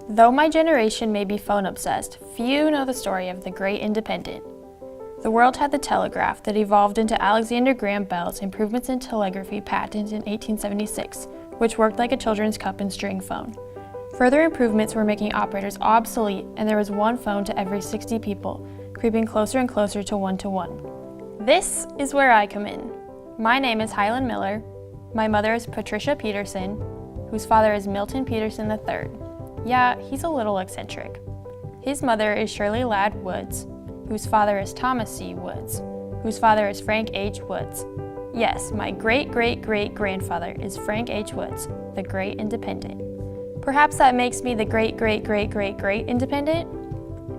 Though my generation may be phone obsessed, few know the story of the Great Independent. The world had the telegraph that evolved into Alexander Graham Bell's improvements in telegraphy patent in 1876, which worked like a children's cup and string phone. Further improvements were making operators obsolete, and there was one phone to every 60 people, creeping closer and closer to one. This is where I come in. My name is Hyland Miller. My mother is Patricia Peterson, whose father is Milton Peterson III. Yeah, he's a little eccentric. His mother is Shirley Ladd Woods, whose father is Thomas C. Woods, whose father is Frank H. Woods. Yes, my great-great-great-grandfather is Frank H. Woods, the Great Independent. Perhaps that makes me the great-great-great-great-great independent?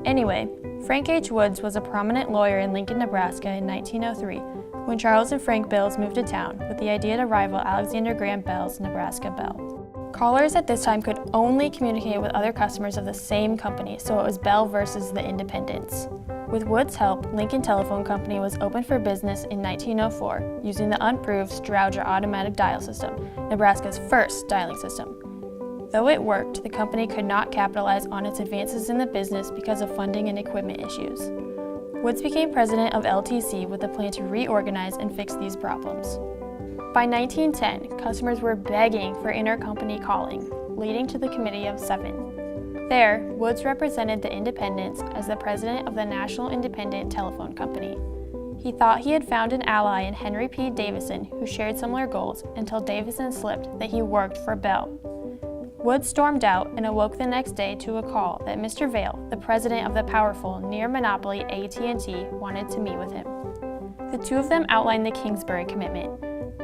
Anyway, Frank H. Woods was a prominent lawyer in Lincoln, Nebraska in 1903 when Charles and Frank Bills moved to town with the idea to rival Alexander Graham Bell's Nebraska Bell. Callers at this time could only communicate with other customers of the same company, so it was Bell versus the Independents. With Wood's help, Lincoln Telephone Company was opened for business in 1904 using the unproved Strowger automatic dial system, Nebraska's first dialing system. Though it worked, the company could not capitalize on its advances in the business because of funding and equipment issues. Woods became president of LTC with a plan to reorganize and fix these problems. By 1910, customers were begging for intercompany calling, leading to the Committee of Seven. There, Woods represented the independents as the president of the National Independent Telephone Company. He thought he had found an ally in Henry P. Davison who shared similar goals until Davison slipped that he worked for Bell. Woods stormed out and awoke the next day to a call that Mr. Vail, the president of the powerful near-monopoly AT&T, wanted to meet with him. The two of them outlined the Kingsbury Commitment,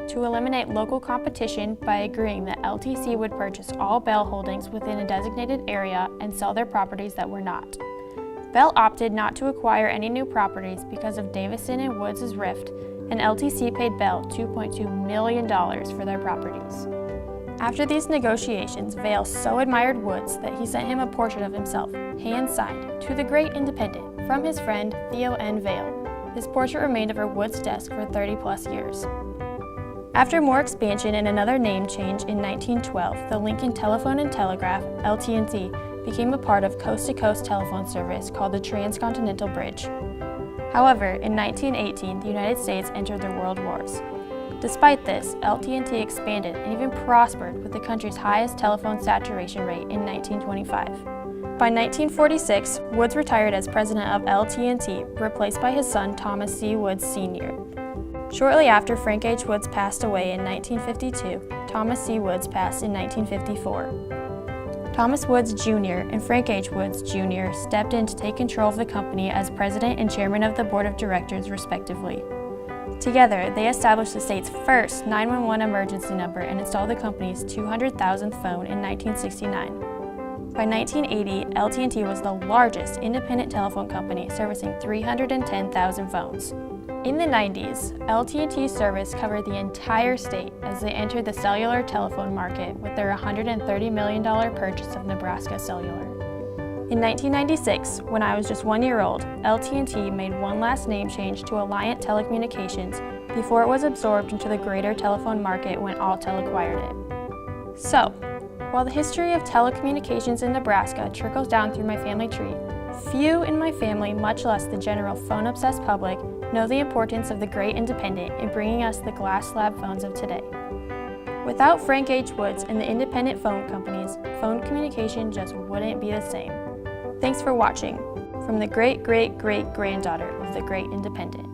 to eliminate local competition by agreeing that LTC would purchase all Bell holdings within a designated area and sell their properties that were not. Bell opted not to acquire any new properties because of Davison and Woods' rift, and LTC paid Bell $2.2 million for their properties. After these negotiations, Vail so admired Woods that he sent him a portrait of himself, hand-signed, to the Great Independent, from his friend Theo N. Vail. This portrait remained over Woods' desk for 30-plus years. After more expansion and another name change in 1912, the Lincoln Telephone and Telegraph, LT&T, became a part of coast-to-coast telephone service called the Transcontinental Bridge. However, in 1918, the United States entered the World Wars. Despite this, LT&T expanded and even prospered with the country's highest telephone saturation rate in 1925. By 1946, Woods retired as president of LT&T, replaced by his son Thomas C. Woods Sr. Shortly after Frank H. Woods passed away in 1952, Thomas C. Woods passed in 1954. Thomas Woods Jr. and Frank H. Woods Jr. stepped in to take control of the company as president and chairman of the board of directors, respectively. Together, they established the state's first 911 emergency number and installed the company's 200,000th phone in 1969. By 1980, LT&T was the largest independent telephone company, servicing 310,000 phones. In the 90s, LT&T service covered the entire state as they entered the cellular telephone market with their $130 million purchase of Nebraska Cellular. In 1996, when I was just 1 year old, LT&T made one last name change to Alliant Telecommunications before it was absorbed into the greater telephone market when Alltel acquired it. So, while the history of telecommunications in Nebraska trickles down through my family tree, few in my family, much less the general phone-obsessed public, know the importance of the Great Independent in bringing us the glass slab phones of today. Without Frank H. Woods and the independent phone companies, phone communication just wouldn't be the same. Thanks for watching. From the great-great-great-granddaughter of the Great Independent.